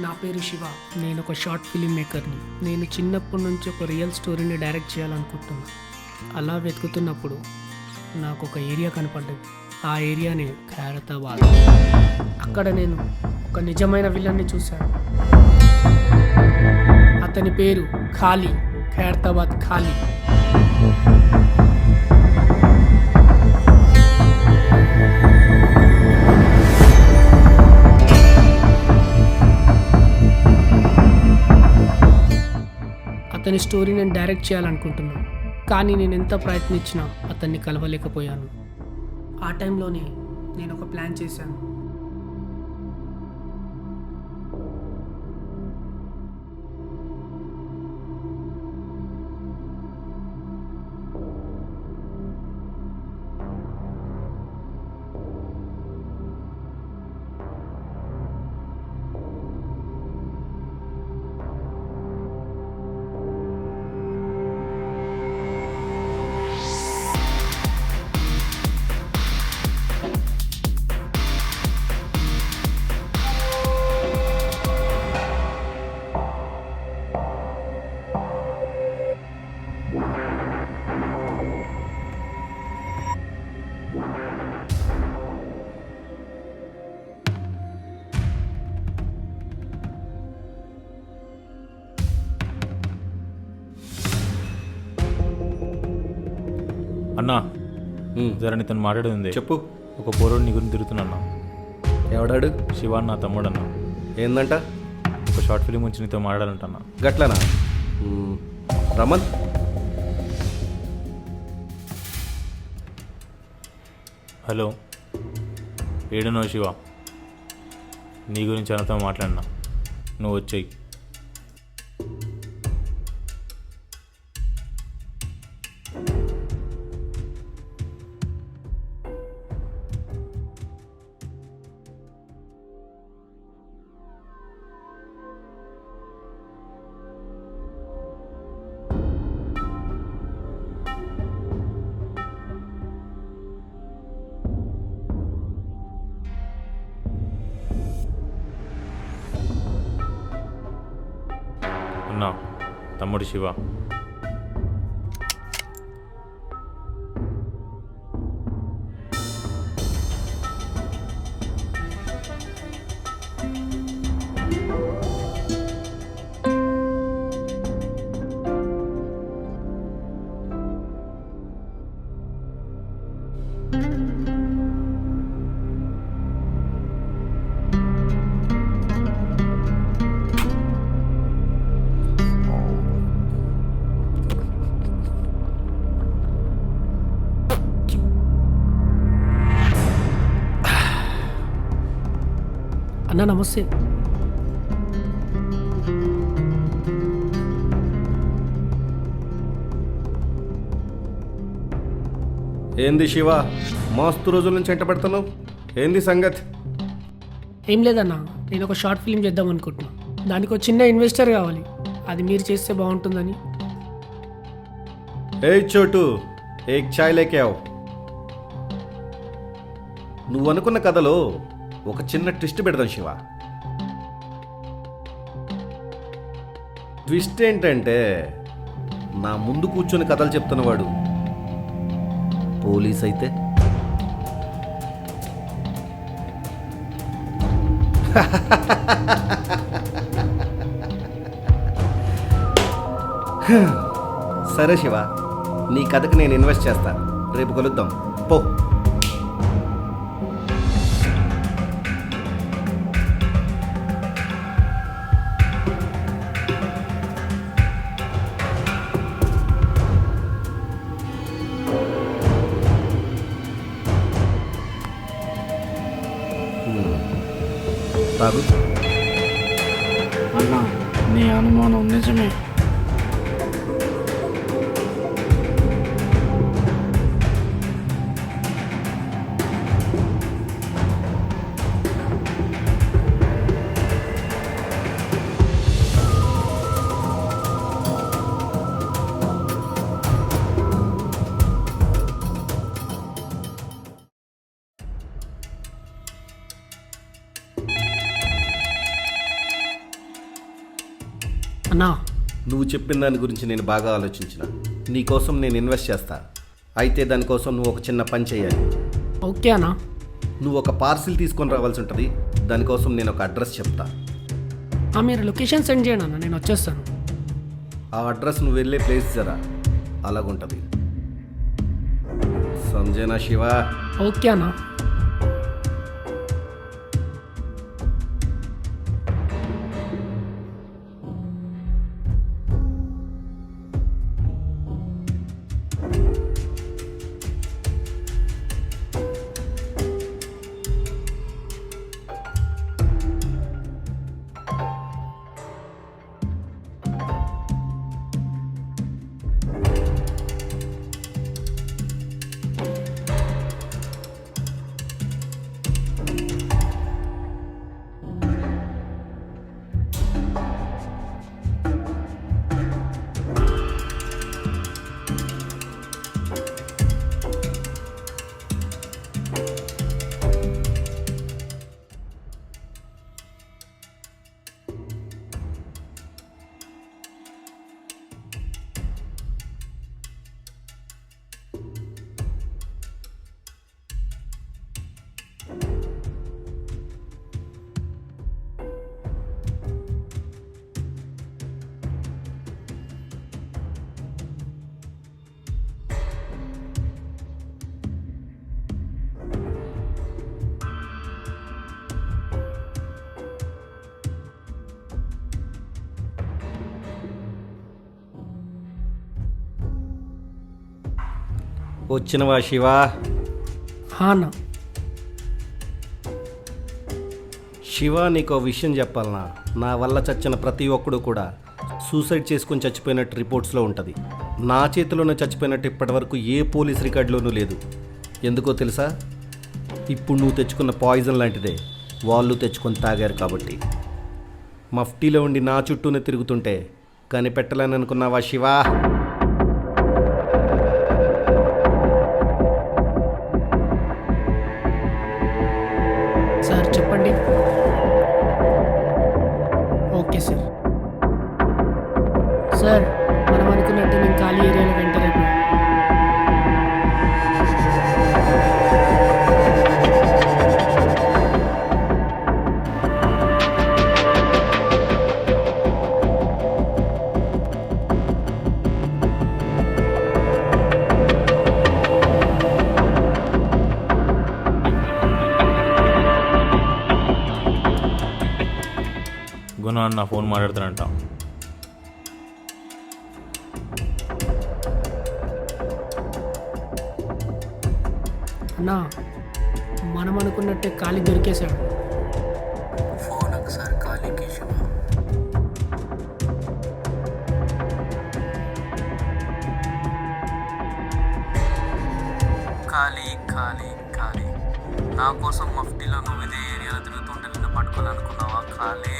నా పేరు శివ. నేను ఒక షార్ట్ ఫిలిం మేకర్ని. నేను చిన్నప్పటి నుంచి ఒక రియల్ స్టోరీని డైరెక్ట్ చేయాలనుకుంటున్నా. అలా వెతుకుతున్నప్పుడు నాకు ఒక ఏరియా కనపడ్డది. ఆ ఏరియానే ఖైరతాబాద్. అక్కడ నేను ఒక నిజమైన విలన్ని చూశాను. అతని పేరు ఖాళీ. ఖైరతాబాద్ ఖాళీ. అతని స్టోరీ నేను డైరెక్ట్ చేయాలనుకుంటున్నాను, కానీ నేను ఎంత ప్రయత్నించినా అతన్ని కలవలేకపోయాను. ఆ టైంలోనే నేను ఒక ప్లాన్ చేశాను. అన్నా జర నీతో మాట్లాడేది ఉంది. చెప్పు. ఒక పోరోడు నీ గురించి తిరుగుతున్నా. ఎవడాడు? శివ నా తమ్ముడన్నా. ఏందంట? ఒక షార్ట్ ఫిలిం గురించి నీతో మాట్లాడాలంటన్నా. గట్లనా? రమన్, హలో, ఏడునో శివ, నీ గురించి నాతో మాట్లాడినా. నువ్వు వచ్చేయి. అన్నా, తమ్ముడు శివ. అన్న నమస్తే. ఏంది శివ, మస్తు రోజుల నుంచి ఎంట పెడుతున్నావు? ఏంది సంగతి? ఏం లేదన్నా, నేను ఒక షార్ట్ ఫిలిం చేద్దాం అనుకుంటున్నా. దానికి ఒక చిన్న ఇన్వెస్టర్ కావాలి. అది మీరు చేస్తే బాగుంటుందని. ఏ చోటు, ఏక్ చాయ్ లేకే ఆవ్. నువ్వు అనుకున్న కథలో ఒక చిన్న ట్విస్ట్ పెడదాం శివ. ట్విస్ట్ ఏంటంటే, నా ముందు కూర్చొని కథలు చెప్తున్నవాడు పోలీస్ అయితే సరే శివ, నీ కథకు నేను ఇన్వెస్ట్ చేస్తాను. రేపు కలుద్దాం. పో. తాగు. అన్నా, నీ అనుమానం నిజమే. అన్నా నువ్వు చెప్పిన దాని గురించి నేను బాగా ఆలోచించిన. నీకోసం నేను ఇన్వెస్ట్ చేస్తా. అయితే దానికోసం నువ్వు ఒక చిన్న పని చేయాలి. ఓకే అన్నా. నువ్వు ఒక పార్సిల్ తీసుకొని రావాల్సి ఉంటుంది. దానికోసం నేను ఒక అడ్రస్ చెప్తా. మీరు లొకేషన్ సెండ్ చేయండి అన్న, నేను వచ్చేస్తాను. ఆ అడ్రస్ నువ్వు వెళ్ళే ప్లేస్ జరా అలాగుంటుంది. సంజనా శివ. ఓకే అన్నా. వచ్చినవా శివ? అన్న. శివ, నీకు విషయం చెప్పాలనా? నా వల్ల చచ్చిన ప్రతి ఒక్కడు కూడా సూసైడ్ చేసుకొని చచ్చిపోయినట్టు రిపోర్ట్స్లో ఉంటుంది. నా చేతిలోనే చచ్చిపోయినట్టు ఇప్పటివరకు ఏ పోలీస్ రికార్డులోనూ లేదు. ఎందుకో తెలుసా? ఇప్పుడు నువ్వు తెచ్చుకున్న పాయిజన్ లాంటిదే వాళ్ళు తెచ్చుకొని తాగారు కాబట్టి. మఫ్టీలో ఉండి నా చుట్టూనే తిరుగుతుంటే కనిపెట్టలేని అనుకున్నావా శివ? సార్ చెప్పండి. Okay sir. సార్ మనం అనుకున్నట్టు నేను ఖాళీ ఏరియాలో వెంటర్ అయిపోయాను. గుణ అన్న ఫోన్ మాట్లాడుతానంట. అన్నా మనం అనుకున్నట్టే ఖాళీ దొరికేశాడు. ఫోన్ ఒకసారి ఖాళీకి శివ. ఖాళీ ఖాళీ ఖాళీ. నా కోసం మఫ్టీలో నువ్వు ఇదే ఏరియాలో తిరుగుతుంటే నిన్ను పట్టుకోవాలనుకున్నావా? ఖాళీ.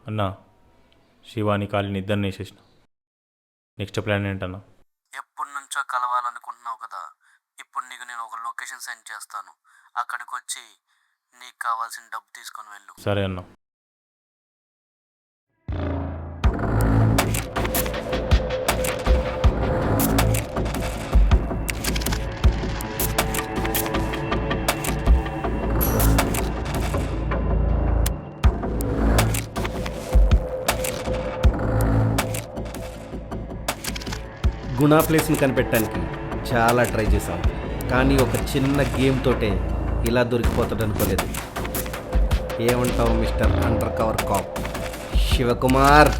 అన్నా శివాని కాలిని ఇద్దరిని వేసేసిన. నెక్స్ట్ ప్లాన్ ఏంటన్నా? ఎప్పటి నుంచో కలవాలనుకుంటున్నావు కదా, ఇప్పుడు నీకు నేను ఒక లొకేషన్ సెండ్ చేస్తాను. అక్కడికి వచ్చి నీకు కావాల్సిన డబ్బు తీసుకొని వెళ్ళు. సరే అన్నా. గుణా ప్లేస్ని కనిపెట్టడానికి చాలా ట్రై చేశాం, కానీ ఒక చిన్న గేమ్ తోటే ఇలా దొరికిపోతాడు అనుకోలేదు. ఏమంటావు mister undercover cop Shivakumar?